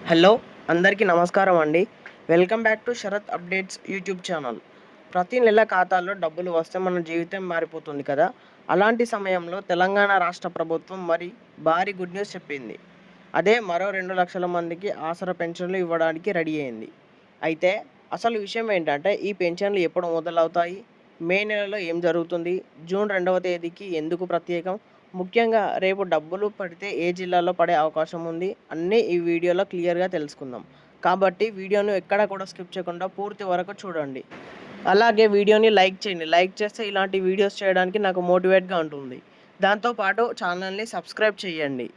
Hello అందరికీ నమస్కారం అండి. Welcome back to Sharath updates YouTube channel. ప్రతి నెల ఖాతాల్లో డబ్బులు వస్తే మన జీవితం మారిపోతుంది కదా. అలాంటి సమయంలో తెలంగాణ రాష్ట్ర ప్రభుత్వం భారీ గుడ్ న్యూస్ చెప్పింది. అదే మరో 2 లక్షల మందికి ఆసరా పెన్షన్లు ఇవ్వడానికి రెడీ అయింది. అయితే అసలు విషయం ఏంటంటే ఈ పెన్షన్లు ఎప్పుడు మొదలవుతాయి, మే నెలలో ఏం జరుగుతుంది, జూన్ 2వ తేదీకి ఎందుకు ప్రత్యేకం, ముఖ్యంగా రేపు డబ్బులు పడితే ఏ జిల్లాలో పడే అవకాశం ఉంది అన్నీ ఈ వీడియోలో క్లియర్గా తెలుసుకుందాం. కాబట్టి వీడియోను ఎక్కడ కూడా స్కిప్ చేయకుండా పూర్తి వరకు చూడండి. అలాగే వీడియోని లైక్ చేయండి. లైక్ చేస్తే ఇలాంటి వీడియోస్ చేయడానికి నాకు మోటివేట్గా ఉంటుంది. దాంతోపాటు ఛానల్ని సబ్స్క్రైబ్ చేయండి.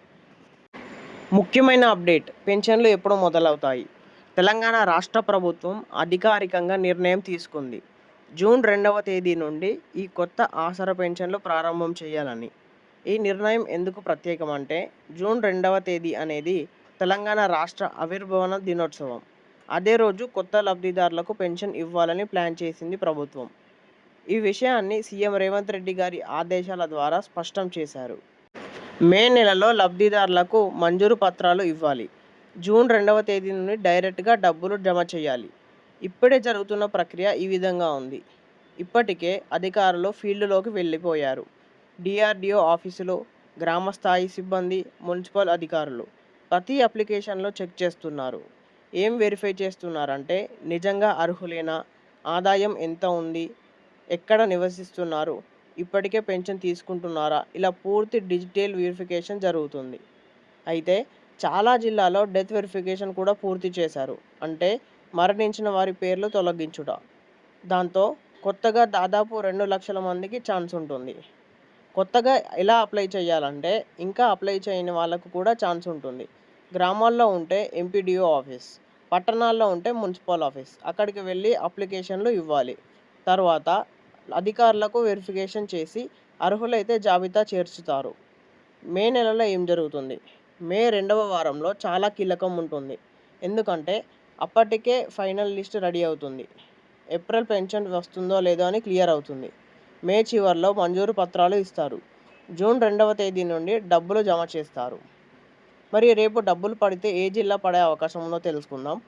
ముఖ్యమైన అప్డేట్, పెన్షన్లు ఎప్పుడు మొదలవుతాయి. తెలంగాణ రాష్ట్ర ప్రభుత్వం అధికారికంగా నిర్ణయం తీసుకుంది. జూన్ 2వ తేదీ నుండి ఈ కొత్త ఆసరా పెన్షన్లు ప్రారంభం చేయాలని. ఈ నిర్ణయం ఎందుకు ప్రత్యేకం అంటే, జూన్ 2వ తేదీ అనేది తెలంగాణ రాష్ట్ర ఆవిర్భావ దినోత్సవం. అదే రోజు కొత్త లబ్ధిదారులకు పెన్షన్ ఇవ్వాలని ప్లాన్ చేసింది ప్రభుత్వం. ఈ విషయాన్ని సీఎం రేవంత్ రెడ్డి గారి ఆదేశాల ద్వారా స్పష్టం చేశారు. మే నెలలో లబ్ధిదారులకు మంజూరు పత్రాలు ఇవ్వాలి. జూన్ 2వ తేదీ నుండి డైరెక్ట్గా డబ్బులు జమ చేయాలి. ఇప్పుడే జరుగుతున్న ప్రక్రియ ఈ విధంగా ఉంది. ఇప్పటికే అధికారులు ఫీల్డ్లోకి వెళ్ళిపోయారు. డిఆర్డిఓ ఆఫీసులో గ్రామస్థాయి సిబ్బంది, మున్సిపల్ అధికారులు ప్రతి అప్లికేషన్లో చెక్ చేస్తున్నారు. ఏం వెరిఫై చేస్తున్నారంటే, నిజంగా అర్హులేనా, ఆదాయం ఎంత ఉంది, ఎక్కడ నివసిస్తున్నారు, ఇప్పటికే పెన్షన్ తీసుకుంటున్నారా, ఇలా పూర్తి డిజిటల్ వెరిఫికేషన్ జరుగుతుంది. అయితే చాలా జిల్లాలో డెత్ వెరిఫికేషన్ కూడా పూర్తి చేశారు. అంటే మరణించిన వారి పేర్లు తొలగించుట. దాంతో కొత్తగా దాదాపు 2 లక్షల మందికి ఛాన్స్ ఉంటుంది. కొత్తగా ఎలా అప్లై చేయాలంటే, ఇంకా అప్లై చేయని వాళ్ళకు కూడా ఛాన్స్ ఉంటుంది. గ్రామాల్లో ఉంటే ఎంపీడీఓ ఆఫీస్, పట్టణాల్లో ఉంటే మున్సిపల్ ఆఫీస్, అక్కడికి వెళ్ళి అప్లికేషన్లు ఇవ్వాలి. తర్వాత అధికారులకు వెరిఫికేషన్ చేసి అర్హులైతే జాబితా చేర్చుతారు. మే నెలలో ఏం జరుగుతుంది? మే 2వ వారంలో చాలా కీలకం ఉంటుంది. ఎందుకంటే అప్పటికే ఫైనల్ లిస్ట్ రెడీ అవుతుంది. ఏప్రిల్ పెన్షన్ వస్తుందో లేదో అని క్లియర్ అవుతుంది. మే చివరిలో మంజూరు పత్రాలు ఇస్తారు. జూన్ 2వ తేదీ నుండి డబ్బులు జమ చేస్తారు. మరి రేపు డబ్బులు పడితే ఏ జిల్లా పడే అవకాశం ఉందో తెలుసుకుందాం.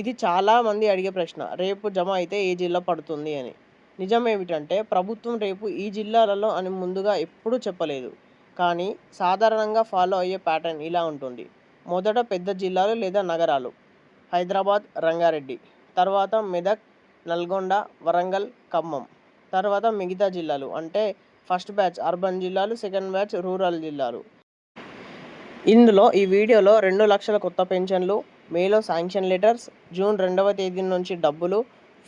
ఇది చాలామంది అడిగే ప్రశ్న, రేపు జమ అయితే ఏ జిల్లా పడుతుంది అని. నిజం ఏమిటంటే, ప్రభుత్వం రేపు ఈ జిల్లాలలో అని ముందుగా ఎప్పుడూ చెప్పలేదు. కానీ సాధారణంగా ఫాలో అయ్యే ప్యాటర్న్ ఇలా ఉంటుంది. మొదట పెద్ద జిల్లాలు లేదా నగరాలు, హైదరాబాద్, రంగారెడ్డి, తర్వాత మెదక్, నల్గొండ, వరంగల్, ఖమ్మం, తర్వాత మిగతా జిల్లాలు. అంటే ఫస్ట్ బ్యాచ్ అర్బన్ జిల్లాలు, సెకండ్ బ్యాచ్ రూరల్ జిల్లాలు. ఇందులో ఈ వీడియోలో 2 లక్షల కొత్త పెన్షన్లు, మేలో శాంక్షన్ లెటర్స్, జూన్ 2వ తేదీ నుంచి డబ్బులు,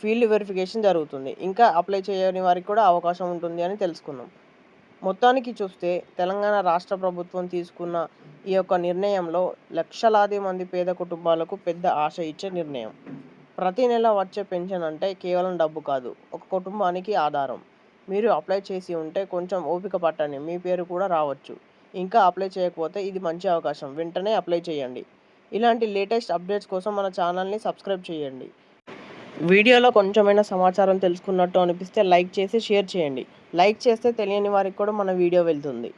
ఫీల్డ్ వెరిఫికేషన్ జరుగుతుంది. ఇంకా అప్లై చేయని వారికి కూడా అవకాశం ఉంటుంది అని తెలుసుకుందాం. మొత్తానికి చూస్తే తెలంగాణ రాష్ట్ర ప్రభుత్వం తీసుకున్న ఈ యొక్క నిర్ణయంలో లక్షలాది మంది పేద కుటుంబాలకు పెద్ద ఆశ ఇచ్చే నిర్ణయం. ప్రతి నెల వచ్చే పెన్షన్ అంటే కేవలం డబ్బు కాదు, ఒక కుటుంబానికి ఆధారం. మీరు అప్లై చేసి ఉంటే కొంచెం ఓపిక పట్టండి, మీ పేరు కూడా రావచ్చు. ఇంకా అప్లై చేయకపోతే ఇది మంచి అవకాశం, వెంటనే అప్లై చేయండి. ఇలాంటి లేటెస్ట్ అప్డేట్స్ కోసం మన ఛానల్ని సబ్స్క్రైబ్ చేయండి. వీడియోలో కొంచెమైనా సమాచారం తెలుసుకున్నట్టు అనిపిస్తే లైక్ చేసి షేర్ చేయండి. లైక్ చేస్తే తెలియని వారికి కూడా మన వీడియో వెళ్తుంది.